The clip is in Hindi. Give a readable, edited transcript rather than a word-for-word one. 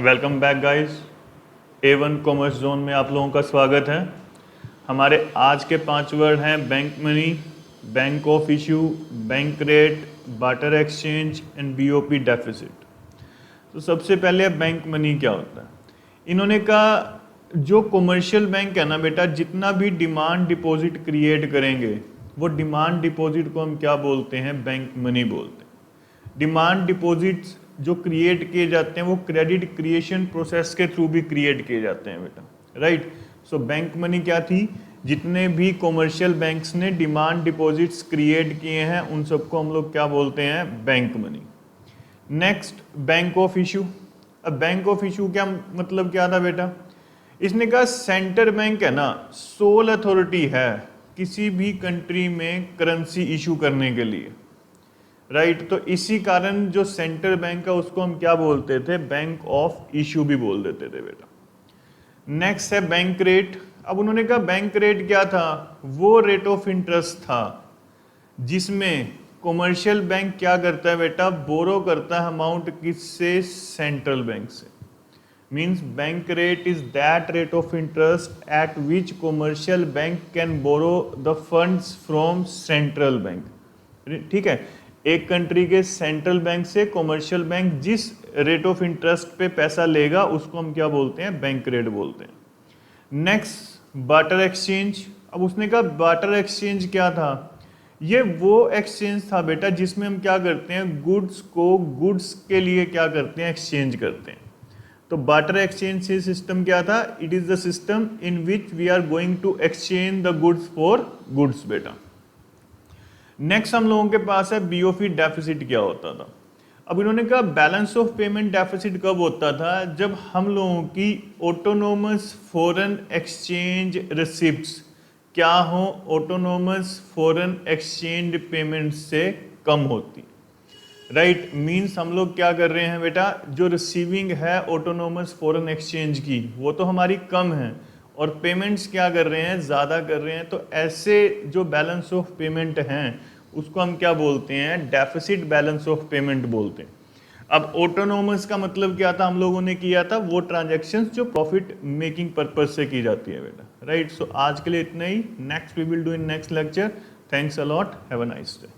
Welcome back guys. A1 commerce zone में आप लोगों का स्वागत है। हमारे आज के 5 वर्ड हैं bank money, bank of issue, bank rate, barter exchange and BOP deficit. तो सबसे पहले बैंक मनी क्या होता है। इन्होंने कहा जो कमर्शियल बैंक है ना बेटा, जितना भी डिमांड डिपॉजिट क्रिएट करेंगे वो डिमांड डिपॉजिट को हम क्या बोलते हैं, बैंक मनी बोलते हैं। डिमांड डिपॉजिट्स जो क्रिएट किए जाते हैं वो क्रेडिट क्रिएशन प्रोसेस के थ्रू भी क्रिएट किए जाते हैं बेटा, राइट। सो बैंक मनी क्या थी, जितने भी कमर्शियल बैंक्स ने डिमांड डिपॉजिट्स क्रिएट किए हैं उन सबको हम लोग क्या बोलते हैं, bank money. Next bank of issue. अब बैंक ऑफ इशू क्या मतलब क्या था बेटा, इसने कहा सेंटर बैंक है ना, सोल अथॉरिटी है किसी भी कंट्री में करेंसी इशू करने के लिए, राइट। तो इसी कारण जो सेंट्रल बैंक है उसको हम क्या बोलते थे, बैंक ऑफ इशू भी बोल देते थे बेटा। नेक्स्ट है बैंक रेट। अब उन्होंने कहा बैंक रेट क्या था, वो रेट ऑफ इंटरेस्ट था जिसमें कमर्शियल बैंक क्या करता है बेटा, बोरो करता है अमाउंट किससे, सेंट्रल बैंक से। Means bank rate is that rate of interest at which commercial bank can borrow the funds from central bank. ठीक है, एक कंट्री के सेंट्रल बैंक से कमर्शियल बैंक जिस रेट ऑफ इंटरेस्ट पे पैसा लेगा उसको हम क्या बोलते हैं, बैंक रेट बोलते हैं। Next barter exchange. अब उसने कहा बार्टर एक्सचेंज क्या था, ये वो एक्सचेंज था बेटा जिसमें हम क्या करते हैं, गुड्स को गुड्स के लिए क्या करते हैं, एक्सचेंज करते हैं। तो बार्टर एक्सचेंज से सिस्टम क्या था, it is the system in which we are going to exchange the goods for goods बेटा। नेक्स्ट हम लोगों के पास है बीओपी डेफिसिट क्या होता था। अब इन्होंने कहा बैलेंस ऑफ पेमेंट डेफिसिट कब होता था, जब हम लोगों की ऑटोनोमस फॉरेन एक्सचेंज रिसिप्ट्स क्या हो, ऑटोनोमस फॉरेन एक्सचेंज पेमेंट से कम होती, राइट। मीन्स हम लोग क्या कर रहे हैं बेटा, जो रिसीविंग है ऑटोनोमस फॉरेन एक्सचेंज की वो तो हमारी कम है और पेमेंट्स क्या कर रहे हैं, ज़्यादा कर रहे हैं। तो ऐसे जो बैलेंस ऑफ पेमेंट हैं उसको हम क्या बोलते हैं, डेफिसिट बैलेंस ऑफ पेमेंट बोलते हैं। अब ऑटोनोमस का मतलब क्या था, हम लोगों ने किया था वो ट्रांजैक्शंस जो प्रॉफिट मेकिंग पर्पज से की जाती है बेटा, राइट। सो आज के लिए इतना ही। Next we will do in next lecture. Thanks a lot, have a nice day.